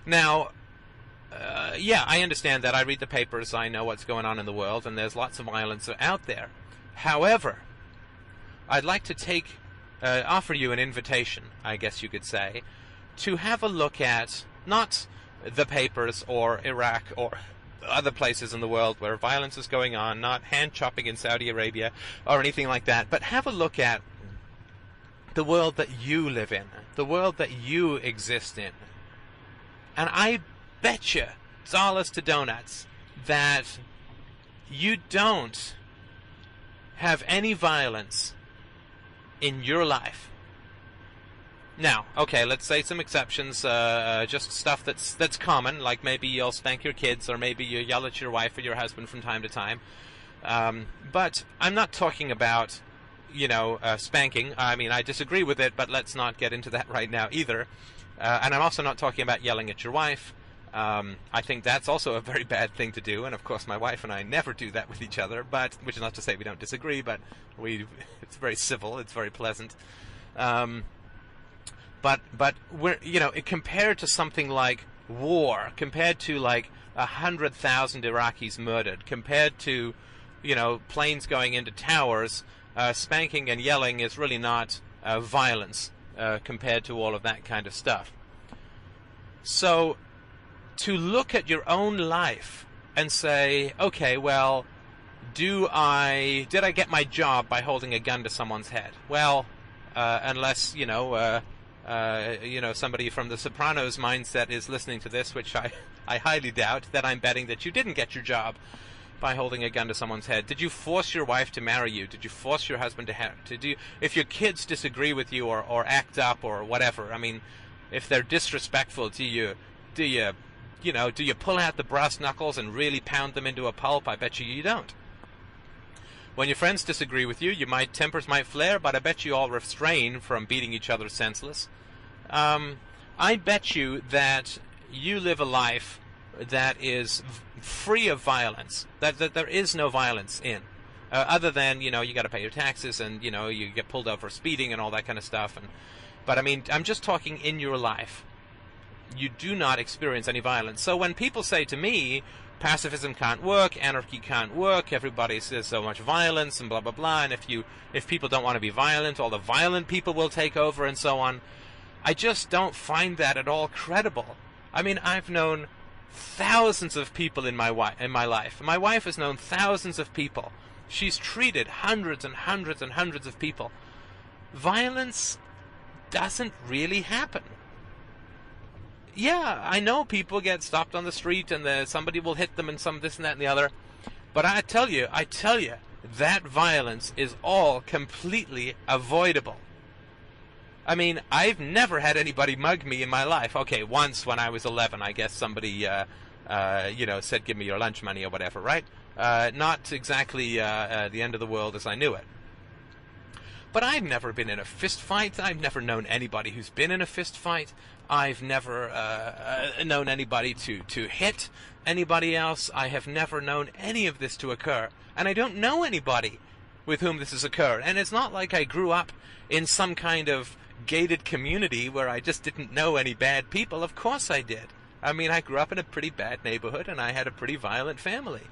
Now, yeah, I understand that. I read the papers, I know what's going on in the world, and there's lots of violence out there. However, I'd like to offer you an invitation, I guess you could say, to have a look at not the papers or Iraq or other places in the world where violence is going on, not hand-chopping in Saudi Arabia or anything like that, but have a look at the world that you live in, the world that you exist in. And I bet you, dollars to donuts, that you don't have any violence in your life. Now, okay, let's say some exceptions, just stuff that's common, like maybe you'll spank your kids, or maybe you yell at your wife or your husband from time to time. But I'm not talking about, spanking. I mean, I disagree with it, but let's not get into that right now either. And I'm also not talking about yelling at your wife. I think that's also a very bad thing to do, and of course my wife and I never do that with each other, which is not to say we don't disagree, but it's very civil, it's very pleasant. But we're, compared to something like war, compared to like 100,000 Iraqis murdered, compared to, planes going into towers, spanking and yelling is really not violence compared to all of that kind of stuff. So to look at your own life and say, okay, well, did I get my job by holding a gun to someone's head? Well, unless somebody from the Sopranos mindset is listening to this, which I highly doubt, that I'm betting that you didn't get your job by holding a gun to someone's head. Did you force your wife to marry you? Did you force your husband to do? If your kids disagree with you or act up or whatever, I mean, if they're disrespectful, do you pull out the brass knuckles and really pound them into a pulp? I bet you don't. When your friends disagree with you, tempers might flare, but I bet you all refrain from beating each other senseless. I bet you that you live a life that is free of violence, that there is no violence in, other than, you got to pay your taxes and, you get pulled over speeding and all that kind of stuff. But I mean, I'm just talking in your life. You do not experience any violence. So when people say to me, pacifism can't work, anarchy can't work, everybody says so much violence and blah blah blah, and if people don't want to be violent, all the violent people will take over and so on, I just don't find that at all credible. I mean, I've known thousands of people in my life. My wife has known thousands of people. She's treated hundreds and hundreds and hundreds of people. Violence doesn't really happen. Yeah, I know people get stopped on the street and somebody will hit them and this and that and the other. But I tell you, that violence is all completely avoidable. I mean, I've never had anybody mug me in my life. Okay, once when I was 11, I guess somebody, said, give me your lunch money or whatever, right? Not exactly the end of the world as I knew it. But I've never been in a fist fight. I've never known anybody who's been in a fist fight. I've never known anybody to hit anybody else. I have never known any of this to occur. And I don't know anybody with whom this has occurred. And it's not like I grew up in some kind of gated community where I just didn't know any bad people. Of course I did. I mean, I grew up in a pretty bad neighborhood and I had a pretty violent family.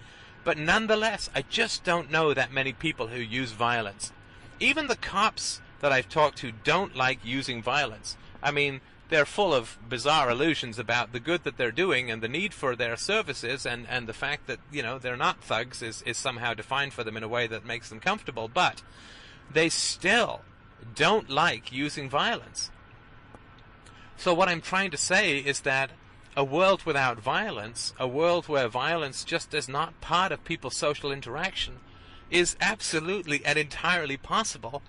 But nonetheless, I just don't know that many people who use violence. Even the cops that I've talked to don't like using violence. I mean, they're full of bizarre illusions about the good that they're doing and the need for their services, and the fact that, they're not thugs is somehow defined for them in a way that makes them comfortable, but they still don't like using violence. So what I'm trying to say is that a world without violence, a world where violence just is not part of people's social interaction, is absolutely and entirely possible,